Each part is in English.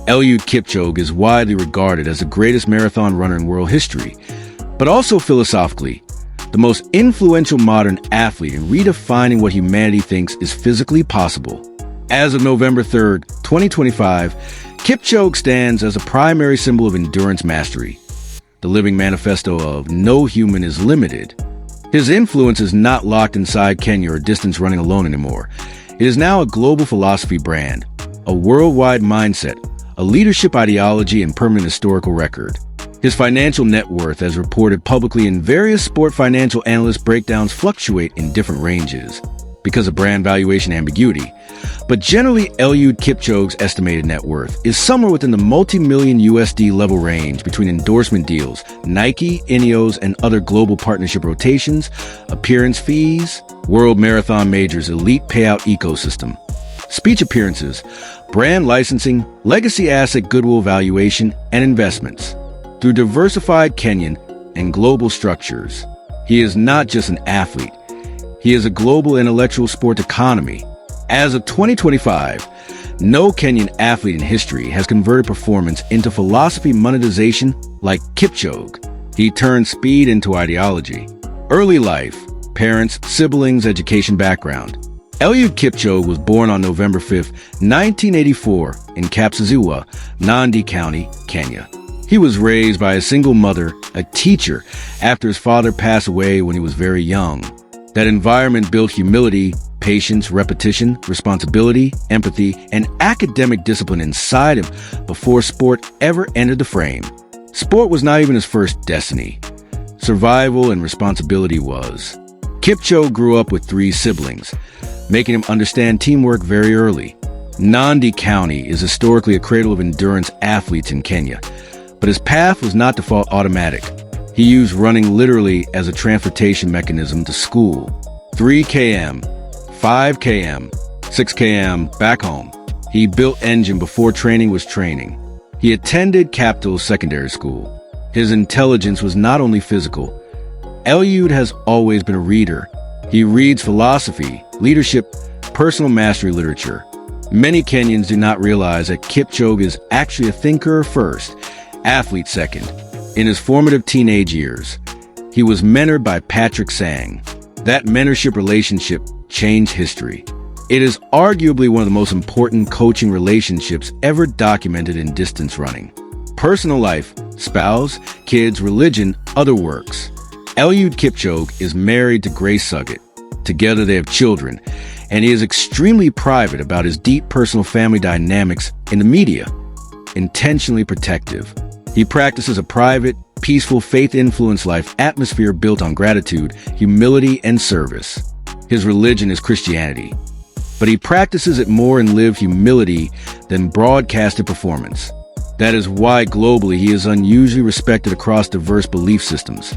Eliud Kipchoge is widely regarded as the greatest marathon runner in world history, but also philosophically, the most influential modern athlete in redefining what humanity thinks is physically possible. As of November 3rd, 2025, Kipchoge stands as a primary symbol of endurance mastery, the living manifesto of no human is limited. His influence is not locked inside Kenya or distance running alone anymore. It is now a global philosophy brand, a worldwide mindset, a leadership ideology, and permanent historical record. His financial net worth, as reported publicly in various sport financial analyst breakdowns, fluctuate in different ranges because of brand valuation ambiguity. But generally, Eliud Kipchoge's estimated net worth is somewhere within the multi-million USD level range between endorsement deals, Nike, Ineos, and other global partnership rotations, appearance fees, world marathon majors, elite payout ecosystem, speech appearances, brand licensing, legacy asset goodwill valuation, and investments. Through diversified Kenyan and global structures, he is not just an athlete. He is a global intellectual sport economy. As of 2025, no Kenyan athlete in history has converted performance into philosophy monetization like Kipchoge. He turned speed into ideology. Early life, parents, siblings, education background. Eliud Kipchoge was born on November 5, 1984 in Kapsazua, Nandi County, Kenya. He was raised by a single mother, a teacher, after his father passed away when he was very young. That environment built humility, patience, repetition, responsibility, empathy, and academic discipline inside him before sport ever entered the frame. Sport was not even his first destiny. Survival and responsibility was. Kipchoge grew up with 3 siblings, making him understand teamwork very early. Nandi County is historically a cradle of endurance athletes in Kenya, but his path was not default automatic. He used running literally as a transportation mechanism to school. 3 km, 5 km, 6 km, back home. He built engine before training was training. He attended Capital Secondary School. His intelligence was not only physical. Eliud has always been a reader. He reads philosophy, leadership, personal mastery literature. Many Kenyans do not realize that Kipchoge is actually a thinker first, athlete second. In his formative teenage years, he was mentored by Patrick Sang. That mentorship relationship changed history. It is arguably one of the most important coaching relationships ever documented in distance running. Personal life, spouse, kids, religion, other works. Eliud Kipchoge is married to Grace Sugget. Together they have children, and he is extremely private about his deep personal family dynamics in the media. Intentionally protective. He practices a private, peaceful, faith-influenced life atmosphere built on gratitude, humility, and service. His religion is Christianity, but he practices it more in lived humility than broadcasted performance. That is why globally he is unusually respected across diverse belief systems.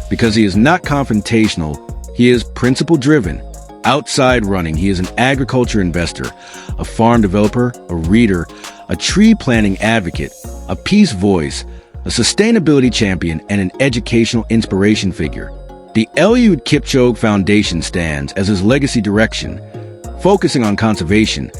Because he is not confrontational, he is principle-driven. Outside running, he is an agriculture investor, a farm developer, a reader, a tree planting advocate, a peace voice, a sustainability champion, and an educational inspiration figure. The Eliud Kipchoge Foundation stands as his legacy direction, focusing on conservation,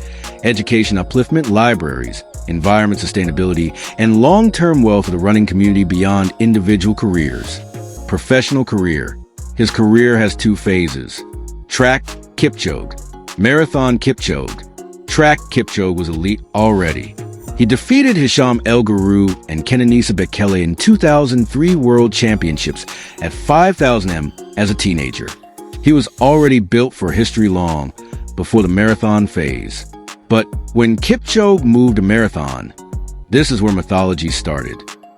education upliftment, libraries, environment sustainability, and long-term wealth of the running community beyond individual careers. Professional career. His career has 2 phases. Track Kipchoge. Marathon Kipchoge. Track Kipchoge was elite already. He defeated Hisham El Guru and Kenenisa Bekele in 2003 World Championships at 5,000 m as a teenager. He was already built for history long before the marathon phase. But when Kipchoge moved to marathon, this is where mythology started.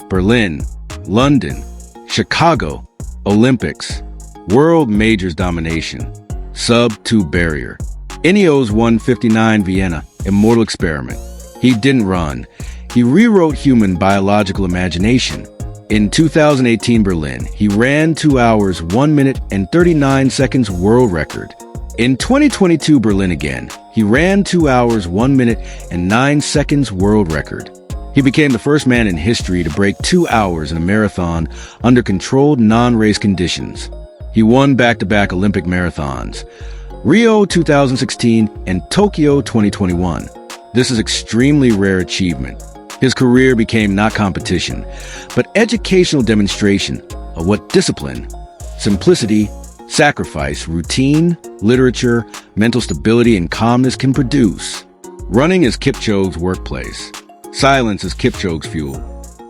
Berlin, London, Chicago, Olympics, world majors domination, sub-2 barrier. Ineos 159 Vienna, immortal experiment. He didn't run. He rewrote human biological imagination. In 2018 Berlin, he ran 2 hours, 1 minute, and 39 seconds world record. In 2022 Berlin again, he ran 2 hours, 1 minute, and 9 seconds world record. He became the first man in history to break 2 hours in a marathon under controlled non-race conditions. He won back-to-back Olympic marathons, Rio 2016 and Tokyo 2021. This is extremely rare achievement. His career became not competition, but educational demonstration of what discipline, simplicity, sacrifice, routine, literature, mental stability, and calmness can produce. Running is Kipchoge's workplace. Silence is Kipchoge's fuel.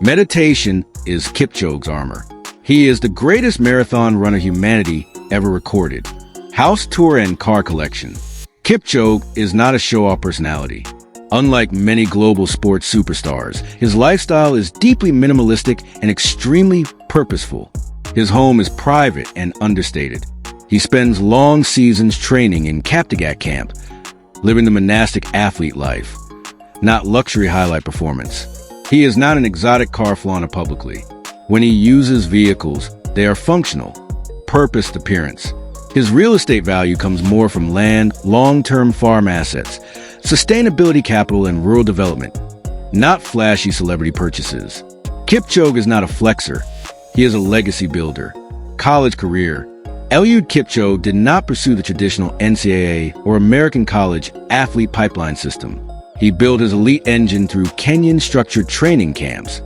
Meditation is Kipchoge's armor. He is the greatest marathon runner humanity ever recorded. House tour and car collection. Kipchoge is not a show-off personality. Unlike many global sports superstars, his lifestyle is deeply minimalistic and extremely purposeful. His home is private and understated. He spends long seasons training in Kaptagat camp, living the monastic athlete life, not luxury highlight performance. He is not an exotic car flaunted publicly. When he uses vehicles, they are functional, purposed appearance. His real estate value comes more from land, long-term farm assets, sustainability capital, and rural development, not flashy celebrity purchases. Kipchoge is not a flexer. He is a legacy builder. College career. Eliud Kipchoge did not pursue the traditional NCAA or American college athlete pipeline system. He built his elite engine through Kenyan structured training camps,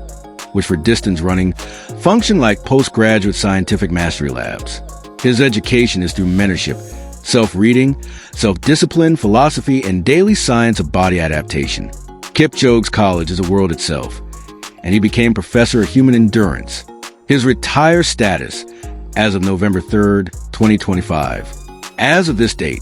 which for distance running function like postgraduate scientific mastery labs. His education is through mentorship, self-reading, self-discipline, philosophy, and daily science of body adaptation. Kipchoge's college is a world itself, and he became professor of human endurance. His retired status as of November 3rd, 2025. As of this date,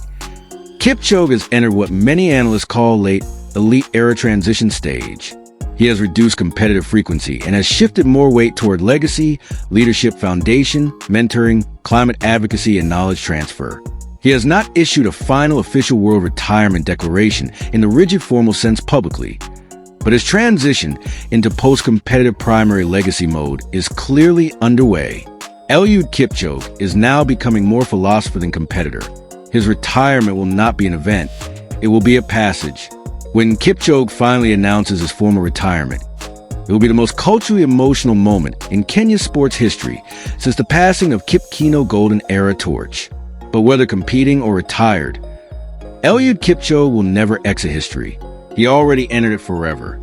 Kipchoge has entered what many analysts call late elite era transition stage. He has reduced competitive frequency and has shifted more weight toward legacy, leadership foundation, mentoring, climate advocacy, and knowledge transfer. He has not issued a final official world retirement declaration in the rigid formal sense publicly, but his transition into post-competitive primary legacy mode is clearly underway. Eliud Kipchoge is now becoming more philosopher than competitor. His retirement will not be an event, it will be a passage. When Kipchoge finally announces his formal retirement, it will be the most culturally emotional moment in Kenya's sports history since the passing of Kip Keino Golden Era torch. But whether competing or retired, Eliud Kipchoge will never exit history. He already entered it forever.